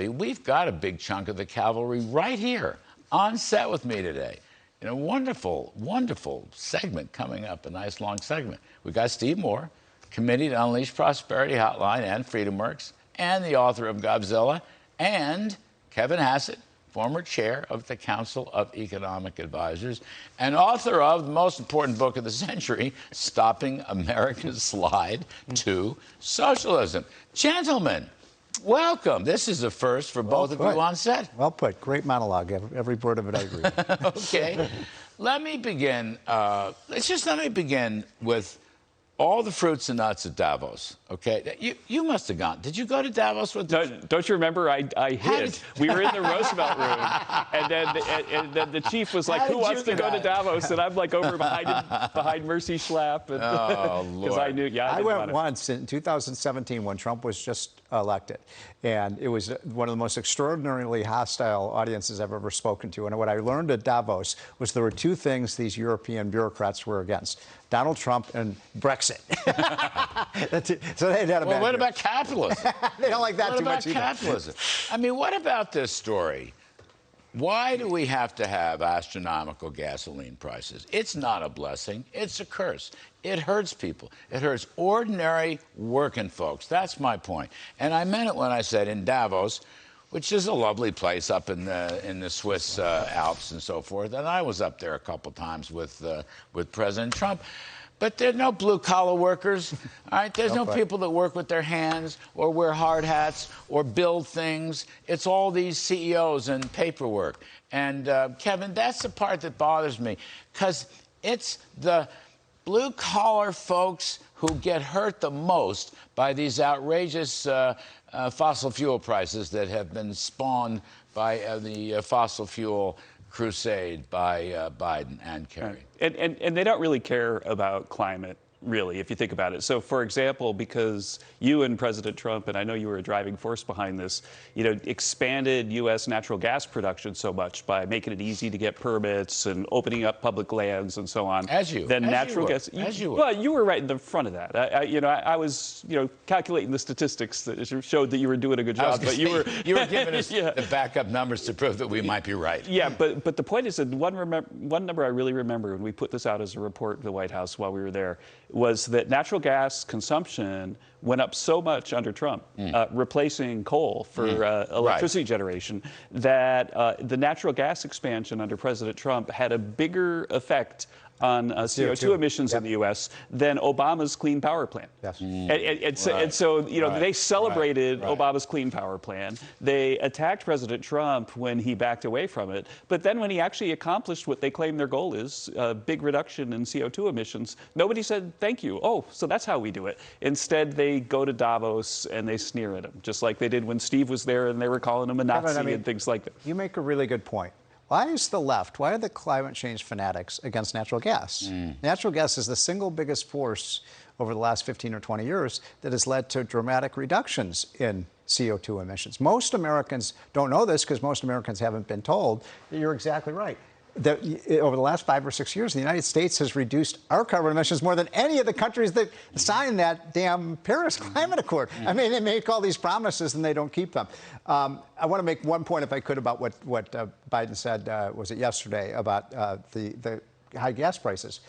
actually, we've got a big chunk of the cavalry right here on set with me today. In a wonderful, wonderful segment coming up, a nice long segment. We've got Steve Moore, Committee to Unleash Prosperity Hotline and FreedomWorks, and the author of Godzilla, and Kevin Hassett, former chair of the Council of Economic Advisors, and author of the most important book of the century, Stopping America's Slide to Socialism. Gentlemen, welcome. This is a first for both of you on set. Well put. Great monologue. Every word of it I agree with. Okay. Let me begin. Let me begin with all the fruits and nuts at Davos, okay? You must have gone. Did you go to Davos with... Don't you remember? I hid. We were in the Roosevelt room, and then the chief was like, "Who wants to go to Davos?" And I'm like over behind Mercy Schlapp. Oh, Lord. Because I knew, I went once in 2017 when Trump was just elected, and it was one of the most extraordinarily hostile audiences I've ever spoken to. And what I learned at Davos was there were two things these European bureaucrats were against: Donald Trump and Brexit. That's it. So they had a Well, what about capitalism? They don't like that What too much about capitalism? I mean, what about this story? Why do we have to have astronomical gasoline prices? It's not a blessing. It's a curse. It hurts people. It hurts ordinary working folks. That's my point. And I meant it when I said in Davos, which is a lovely place up in the Swiss Alps and so forth. And I was up there a couple times with President Trump. But there are no blue-collar workers, all right? There's no people that work with their hands or wear hard hats or build things. It's all these CEOs and paperwork. And, Kevin, that's the part that bothers me, because it's the blue-collar folks who get hurt the most by these outrageous fossil fuel prices that have been spawned by the fossil fuel crusade by Biden and Kerry. And they don't really care about climate, really, if you think about it. So, for example, because you and President Trump, and I know you were a driving force behind this, expanded U.S. natural gas production so much by making it easy to get permits and opening up public lands and so on. As you were. Well, you were right in the front of that. I was, calculating the statistics that showed that you were doing a good job. But you were giving us the backup numbers to prove that we might be right. Yeah, but the point is that one number I really remember when we put this out as a report in the White House while we were there was that natural gas consumption went up so much under Trump, replacing coal for electricity generation, that the natural gas expansion under President Trump had a bigger effect on CO2 emissions in the U.S. than Obama's Clean Power Plan. Yes. And so they celebrated Obama's Clean Power Plan. They attacked President Trump when he backed away from it. But then when he actually accomplished what they claim their goal is, a big reduction in CO2 emissions, nobody said thank you. Oh, so that's how we do it. Instead, they go to Davos and they sneer at him, just like they did when Steve was there and they were calling him a Nazi and things like that. You make a really good point. Why is the left, why are the climate change fanatics against natural gas? Natural gas is the single biggest force over the last 15 or 20 years that has led to dramatic reductions in CO2 emissions. Most Americans don't know this because most Americans haven't been told. You're exactly right. Over the last 5 or 6 years, the United States has reduced our carbon emissions more than any of the countries that signed that damn Paris Climate Accord. I mean, they make all these promises and they don't keep them. I want to make one point, if I could, about what Biden said, was it yesterday, about the high gas prices.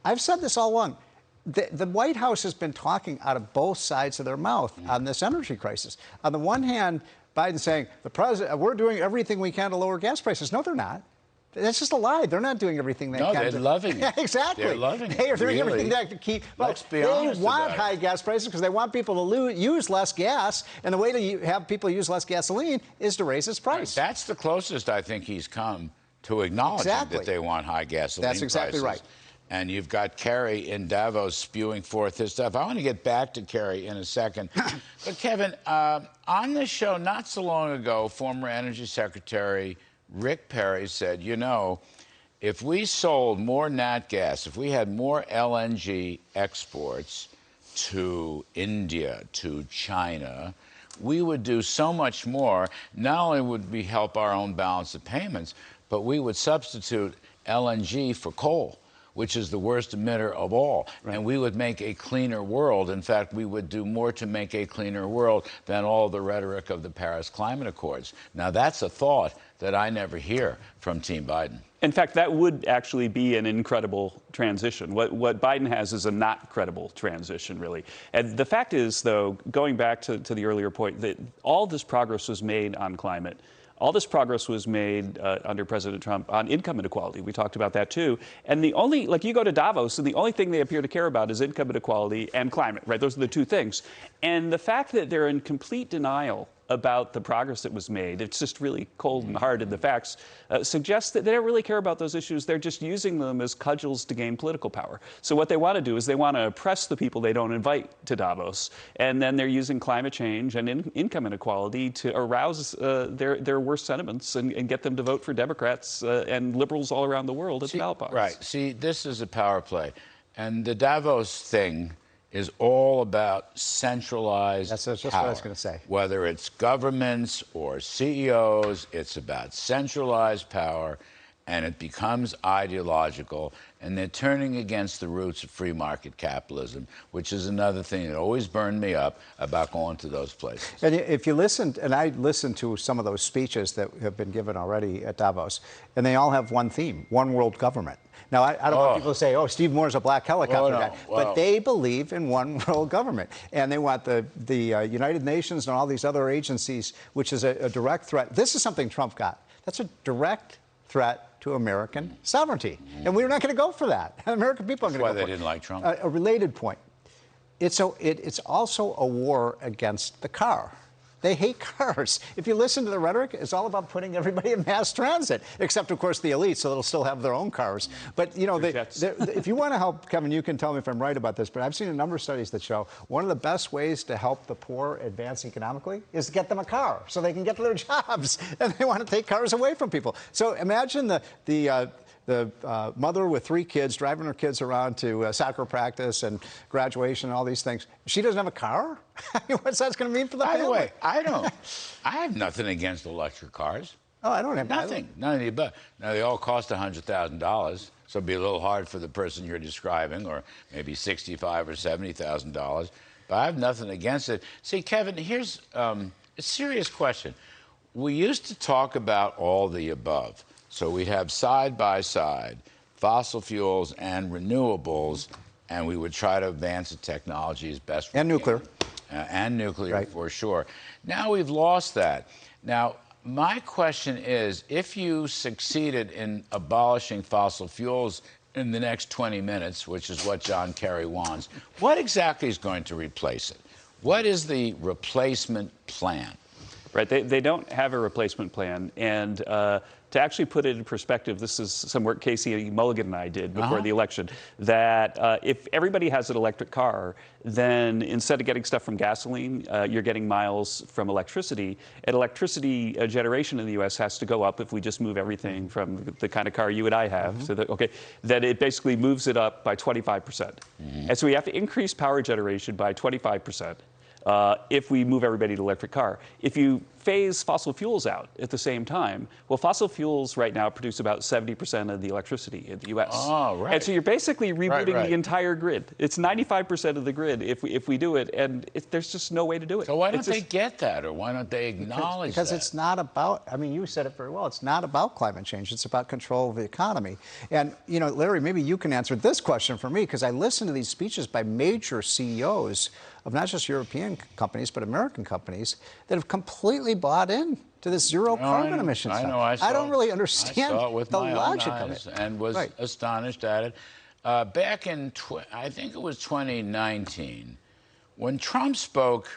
I've said this all along. The White House has been talking out of both sides of their mouth on this energy crisis. On the one hand, Biden's saying, we're doing everything we can to lower gas prices. No, they're not. That's just a lie. They're not doing everything they can. No, they're loving it. Yeah, exactly. They're loving it. They are doing everything they can to keep. Let's be honest. They want high gas prices because they want people to use less gas, and the way to have people use less gasoline is to raise its price. That's the closest I think he's come to acknowledging that they want high gasoline prices. That's exactly right. And you've got Kerry in Davos spewing forth his stuff. I want to get back to Kerry in a second. But, Kevin, on this show not so long ago, former Energy Secretary Rick Perry said, if we sold more nat gas, if we had more LNG exports to India, to China, we would do so much more. Not only would we help our own balance of payments, but we would substitute LNG for coal. which is the worst emitter of all. Right. And we would make a cleaner world. In fact, we would do more to make a cleaner world than all the rhetoric of the Paris Climate Accords. Now, that's a thought that I never hear from Team Biden. In fact, that would actually be an incredible transition. What Biden has is a not credible transition, really. And the fact is, though, going back to the earlier point, that all this progress was made on climate. All this progress was made under President Trump on income inequality. We talked about that, too. And the only, like, you go to Davos, and the only thing they appear to care about is income inequality and climate, right? Those are the two things. And the fact that they're in complete denial about the progress that was made, it's just really cold and hard in the facts, suggests that they don't really care about those issues. They're just using them as cudgels to gain political power. So what they want to do is they want to oppress the people they don't invite to Davos, and then they're using climate change and income inequality to arouse their worst sentiments and get them to vote for Democrats and liberals all around the world at the ballot box. Right. See, this is a power play. And the Davos thing is all about centralized That's just power. what I was going to say. Whether it's governments or CEOs, it's about centralized power, and it becomes ideological, and they're turning against the roots of free market capitalism, which is another thing that always burned me up about going to those places. And if you listened, and I listened to some of those speeches that have been given already at Davos, and they all have one theme: one world government. Now, I don't want people to say, oh, Steve Moore's a black helicopter guy, but they believe in one world government. And they want the United Nations and all these other agencies, which is a direct threat. This is something Trump got. That's a direct threat to American sovereignty. And we're not going to go for that. American people aren't going to go for it. That's why they didn't like Trump. A related point. It's also a war against the car. They hate cars. If you listen to the rhetoric, it's all about putting everybody in mass transit, except, of course, the elite, so they'll still have their own cars. But, you know, if you want to help, Kevin, you can tell me if I'm right about this, but I've seen a number of studies that show one of the best ways to help the poor advance economically is to get them a car so they can get to their jobs. And they want to take cars away from people. So imagine the mother with 3 kids driving her kids around to soccer practice and graduation and all these things. She doesn't have a car? What's that going to mean for the family? By the way, I have nothing against electric cars. Oh, I don't have nothing. None of the above. Now, they all cost $100,000, so it'd be a little hard for the person you're describing, or maybe $65,000 or $70,000. But I have nothing against it. See, Kevin, here's a serious question. We used to talk about all the above. So we have side by side fossil fuels and renewables, and we would try to advance the technology as best we can. And nuclear. And nuclear, right, for sure. Now we've lost that. Now, my question is, if you succeeded in abolishing fossil fuels in the next 20 minutes, which is what John Kerry wants, what exactly is going to replace it? What is the replacement plan? Right. They don't have a replacement plan. And to actually put it in perspective, this is some work Casey Mulligan and I did before the election, that if everybody has an electric car, then instead of getting stuff from gasoline, you're getting miles from electricity. And electricity generation in the U.S. has to go up if we just move everything from the kind of car you and I have to that it basically moves it up by 25%. And so we have to increase power generation by 25%. If we move everybody to electric car. If you phase fossil fuels out at the same time, well, fossil fuels right now produce about 70% of the electricity in the U.S. Oh, right. And so you're basically rebooting the entire grid. It's 95% of the grid if we do it, and there's just no way to do it. So why don't they get that, or why don't they acknowledge that? Because it's not about, I mean, you said it very well, it's not about climate change, it's about control of the economy. And, you know, Larry, maybe you can answer this question for me, because I listen to these speeches by major CEOs of not just European companies, but American companies that have completely bought in to this zero carbon emissions. I know. I don't really understand I saw it with the my logic own of it. And was astonished at it. Back in, I think it was 2019, when Trump spoke,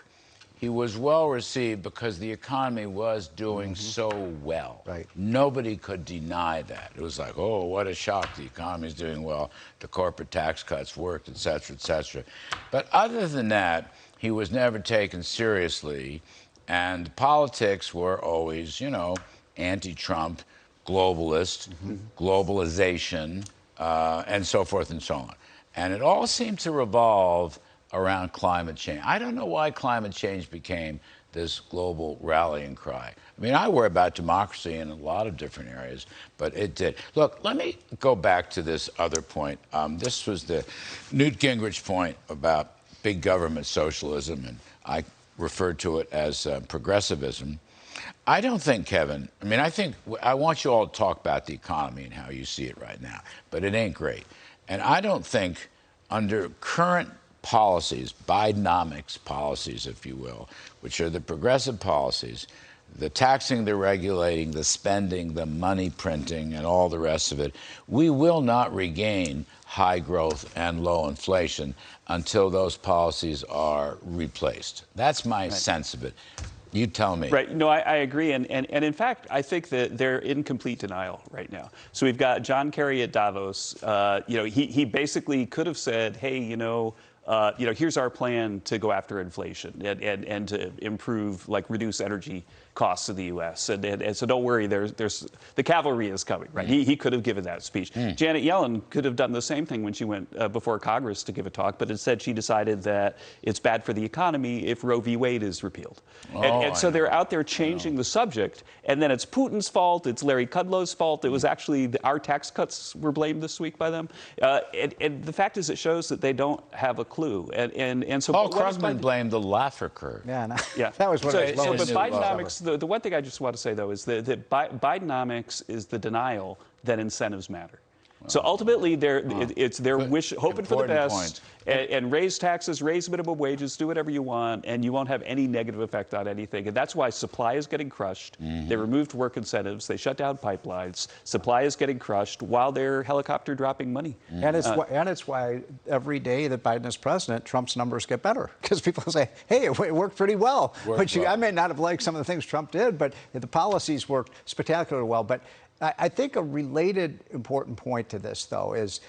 he was well received because the economy was doing so well. Right. Nobody could deny that. It was like, oh, what a shock. The economy is doing well. The corporate tax cuts worked, et cetera, et cetera. But other than that, he was never taken seriously. And politics were always, you know, anti-Trump, globalist, globalization, and so forth and so on. And it all seemed to revolve around climate change. I don't know why climate change became this global rallying cry. I mean, I worry about democracy in a lot of different areas, but it did. Look, let me go back to this other point. This was the Newt Gingrich point about big government socialism, and I referred to it as progressivism. I don't think, Kevin, I want you all to talk about the economy and how you see it right now, but it ain't great. And I don't think under current policies, Bidenomics policies, if you will, which are the progressive policies, the taxing, the regulating, the spending, the money printing, and all the rest of it, we will not regain high growth and low inflation until those policies are replaced. That's my sense of it. You tell me. Right. No, I agree. And in fact, I think that they're in complete denial right now. So we've got John Kerry at Davos. He basically could have said, hey, here's our plan to go after inflation and to improve, reduce energy costs of the U.S. And so don't worry, there's the cavalry is coming, right? He could have given that speech. Janet Yellen could have done the same thing when she went before Congress to give a talk, but instead she decided that it's bad for the economy if Roe v. Wade is repealed. And so they're out there changing the subject, and then it's Putin's fault, it's Larry Kudlow's fault. It was actually our tax cuts were blamed this week by them. And the fact is, it shows that they don't have a clue. And so Paul Krugman blamed the Laffer curve. Yeah, yeah. That was what it was. But Bidenomics, the one thing I just want to say, though, is that Bidenomics is the denial that incentives matter. So ultimately, they're hoping for the best and raise taxes, raise minimum wages, do whatever you want, and you won't have any negative effect on anything. And that's why supply is getting crushed. They removed work incentives. They shut down pipelines. Supply is getting crushed while they're helicopter dropping money. And it's why every day that Biden is president, Trump's numbers get better. Because people say, hey, it worked pretty well. I may not have liked some of the things Trump did, but the policies worked spectacularly well. But I think a related important point to this, though, is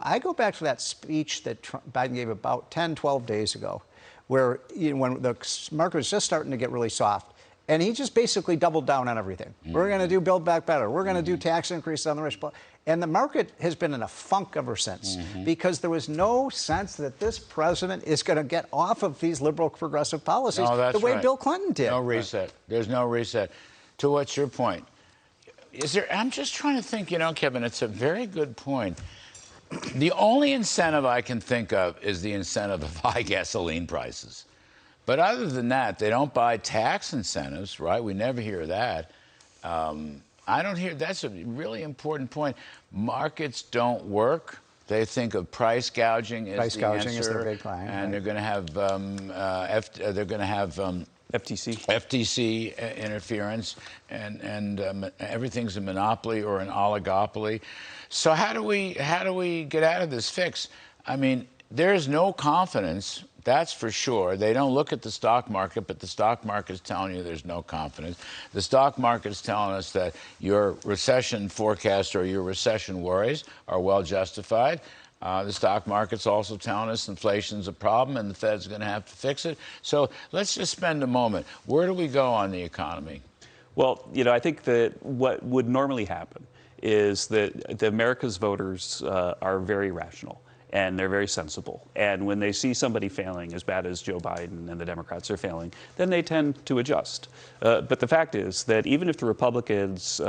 I go back to that speech that Biden gave about 10, 12 days ago, where when the market was just starting to get really soft, and he just basically doubled down on everything. We're going to do Build Back Better. We're going to do tax increases on the rich. And the market has been in a funk ever since because there was no sense that this president is going to get off of these liberal progressive policies the way Bill Clinton did. No reset. There's no reset. To what's your point? I'm just trying to think, Kevin, it's a very good point. The only incentive I can think of is the incentive of high gasoline prices. But other than that, they don't buy tax incentives, right? We never hear that. I don't hear, that's a really important point. Markets don't work. They think of price gouging as the answer. Is their big client. And they're going to have FTC interference, and everything's a monopoly or an oligopoly. So how do we get out of this fix? I mean, there's no confidence. That's for sure. They don't look at the stock market, but the stock market's telling you there's no confidence. The stock market's telling us that your recession forecast or your recession worries are well justified. The stock market's also telling us inflation's a problem and the Fed's going to have to fix it. So let's just spend a moment. Where do we go on the economy? Well, I think that what would normally happen is that America's voters are very rational. And they're very sensible. And when they see somebody failing as bad as Joe Biden and the Democrats are failing, then they tend to adjust. But the fact is that even if the Republicans,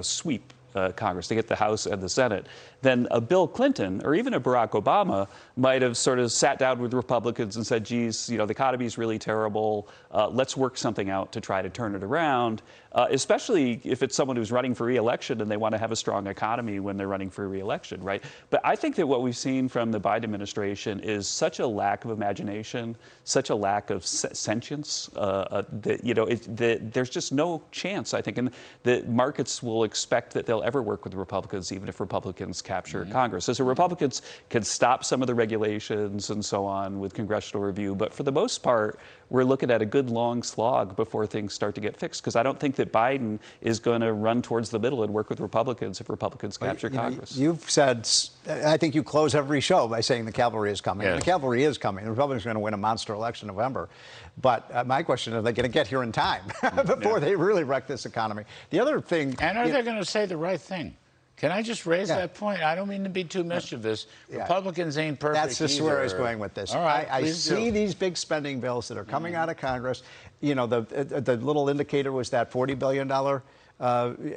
sweep Congress, they get the House and the Senate, then a Bill Clinton or even a Barack Obama might have sort of sat down with Republicans and said, geez, the economy is really terrible. Let's work something out to try to turn it around, especially if it's someone who's running for re-election and they want to have a strong economy when they're running for re-election, right? But I think that what we've seen from the Biden administration is such a lack of imagination, such a lack of sentience, that there's just no chance, I think, and the markets will expect that they'll ever work with the Republicans, even if Republicans capture Congress. So Republicans can stop some of the regulations and so on with congressional review, but for the most part, we're looking at a good long slog before things start to get fixed, because I don't think that Biden is going to run towards the middle and work with Republicans if Republicans capture Congress. You've said, I think you close every show by saying the cavalry is coming. Yes. The cavalry is coming. The Republicans are going to win a monster election in November. But my question is, are they going to get here in time before they really wreck this economy? The other thing... And are they going to say the right thing? Can I just raise that point? I don't mean to be too mischievous. Republicans ain't perfect. That's just where I was going with this. All right, I see these big spending bills that are coming out of Congress. You know, the little indicator was that $40 billion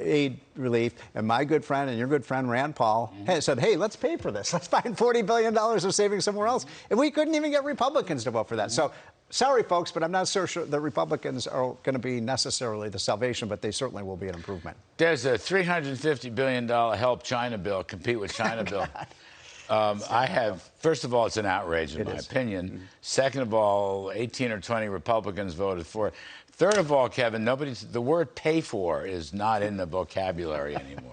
aid relief. And my good friend and your good friend, Rand Paul, said, hey, let's pay for this. Let's find $40 billion of savings somewhere else. And we couldn't even get Republicans to vote for that. So, sorry, folks, but I'm not so sure the Republicans are going to be necessarily the salvation, but they certainly will be an improvement. There's a $350 billion help China bill, compete with China bill. First of all, it's an outrage in my opinion. Second of all, 18 or 20 Republicans voted for it. Third of all, Kevin, the word pay for is not in the vocabulary anymore.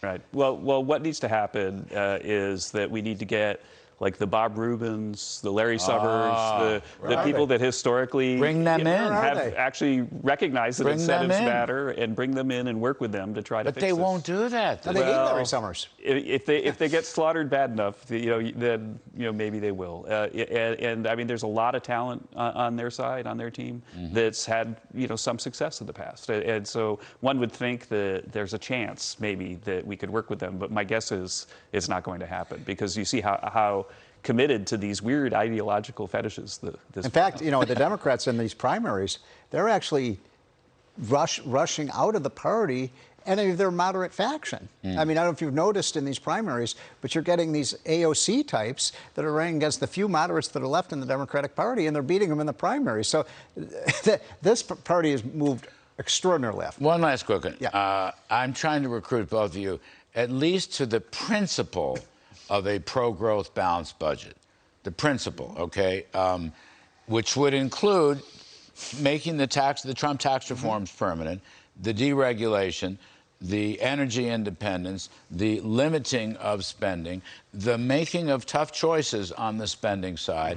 Right. Well, what needs to happen is that we need to get like the Bob Rubins, the Larry Summers, the people that historically bring them in. Have actually recognized that incentives matter and bring them in and work with them to try to fix this. But they won't do that. They need Larry Summers. If they get slaughtered bad enough, then maybe they will. And I mean, there's a lot of talent on their side, on their team, that's had some success in the past. And so one would think that there's a chance maybe that we could work with them. But my guess is it's not going to happen because you see how committed to these weird ideological fetishes. In fact, the Democrats in these primaries, they're actually rushing out of the party any of their moderate faction. I mean, I don't know if you've noticed in these primaries, but you're getting these AOC types that are running against the few moderates that are left in the Democratic Party, and they're beating them in the primaries. So this party has moved extraordinarily left. One last quick one. Yeah. I'm trying to recruit both of you, at least to the principle of a pro-growth balanced budget. The principle, okay, which would include making the Trump tax reforms permanent, the deregulation, the energy independence, the limiting of spending, the making of tough choices on the spending side.